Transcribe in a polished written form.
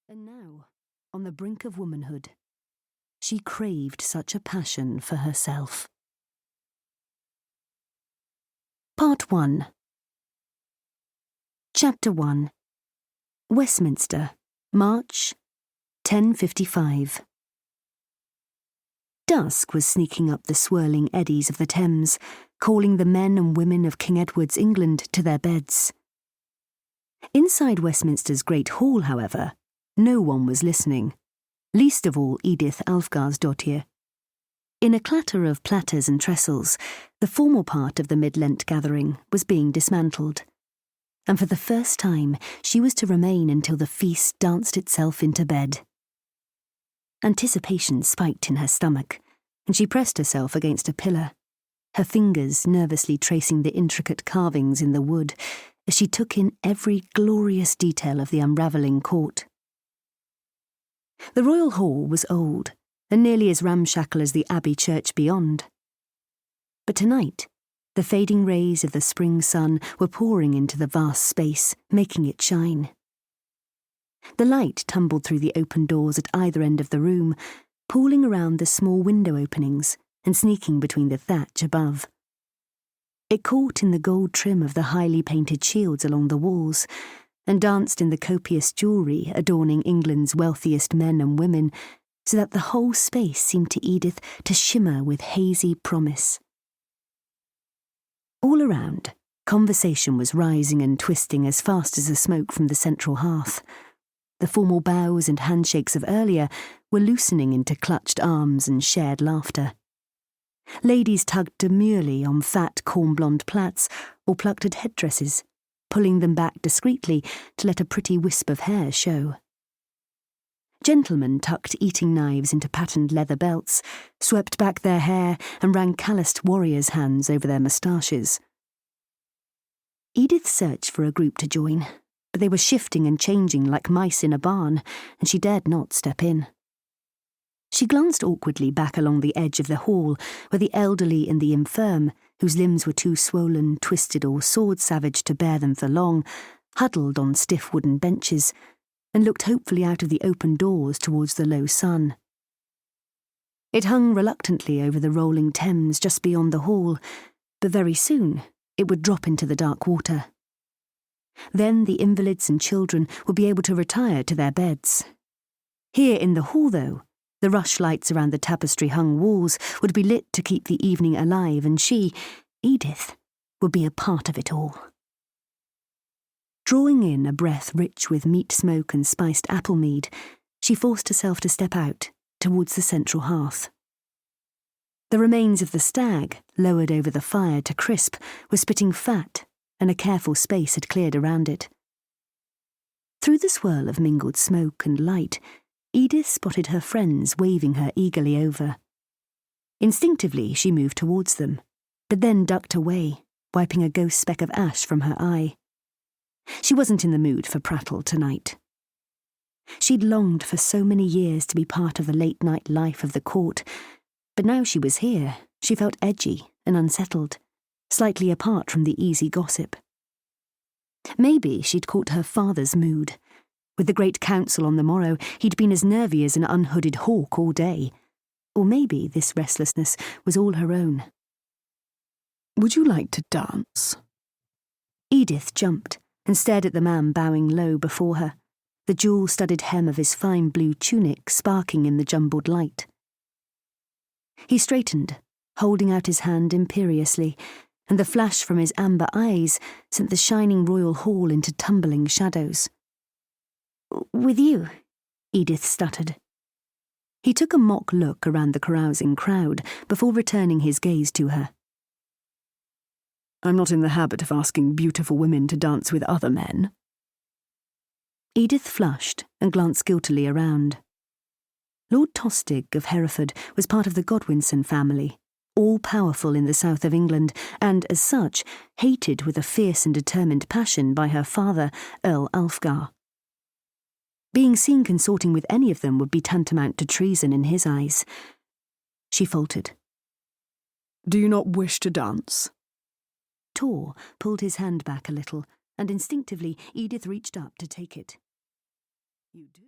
And now, on the brink of womanhood, she craved such a passion for herself. Part 1. Chapter 1. Westminster, March 1055. Dusk was sneaking up the swirling eddies of the Thames, calling the men and women of King Edward's England to their beds. Inside Westminster's Great Hall, however, no one was listening, least of all Edyth Alfgarsdottir. In a clatter of platters and trestles, the formal part of the mid-Lent gathering was being dismantled, and for the first time she was to remain until the feast danced itself into bed. Anticipation spiked in her stomach, and she pressed herself against a pillar, her fingers nervously tracing the intricate carvings in the wood as she took in every glorious detail of the unravelling court. The royal hall was old, and nearly as ramshackle as the abbey church beyond. But tonight, the fading rays of the spring sun were pouring into the vast space, making it shine. The light tumbled through the open doors at either end of the room, pooling around the small window openings and sneaking between the thatch above. It caught in the gold trim of the highly painted shields along the walls, and danced in the copious jewellery adorning England's wealthiest men and women, so that the whole space seemed to Edyth to shimmer with hazy promise. All around, conversation was rising and twisting as fast as the smoke from the central hearth. The formal bows and handshakes of earlier were loosening into clutched arms and shared laughter. Ladies tugged demurely on fat corn-blonde plaits or plucked at headdresses, pulling them back discreetly to let a pretty wisp of hair show. Gentlemen tucked eating knives into patterned leather belts, swept back their hair and ran calloused warriors' hands over their moustaches. Edyth searched for a group to join, but they were shifting and changing like mice in a barn, and she dared not step in. She glanced awkwardly back along the edge of the hall, where the elderly and the infirm, whose limbs were too swollen, twisted, or sword-savage to bear them for long, huddled on stiff wooden benches, and looked hopefully out of the open doors towards the low sun. It hung reluctantly over the rolling Thames just beyond the hall, but very soon it would drop into the dark water. Then the invalids and children would be able to retire to their beds. Here in the hall, though, the rushlights around the tapestry-hung walls would be lit to keep the evening alive, and she, Edyth, would be a part of it all. Drawing in a breath rich with meat smoke and spiced apple mead, she forced herself to step out towards the central hearth. The remains of the stag, lowered over the fire to crisp, were spitting fat, and a careful space had cleared around it. Through the swirl of mingled smoke and light, Edyth spotted her friends waving her eagerly over. Instinctively she moved towards them, but then ducked away, wiping a ghost speck of ash from her eye. She wasn't in the mood for prattle tonight. She'd longed for so many years to be part of the late-night life of the court, but now she was here, she felt edgy and unsettled, slightly apart from the easy gossip. Maybe she'd caught her father's mood. With the great council on the morrow, he'd been as nervy as an unhooded hawk all day. Or maybe this restlessness was all her own. "Would you like to dance?" Edyth jumped and stared at the man bowing low before her, the jewel-studded hem of his fine blue tunic sparking in the jumbled light. He straightened, holding out his hand imperiously, and the flash from his amber eyes sent the shining royal hall into tumbling shadows. "With you," Edyth stuttered. He took a mock look around the carousing crowd before returning his gaze to her. "I'm not in the habit of asking beautiful women to dance with other men." Edyth flushed and glanced guiltily around. Lord Tostig of Hereford was part of the Godwinson family, all-powerful in the south of England, and, as such, hated with a fierce and determined passion by her father, Earl Alfgar. Being seen consorting with any of them would be tantamount to treason in his eyes. She faltered. "Do you not wish to dance?" Tor pulled his hand back a little, and instinctively Edyth reached up to take it. "You do?"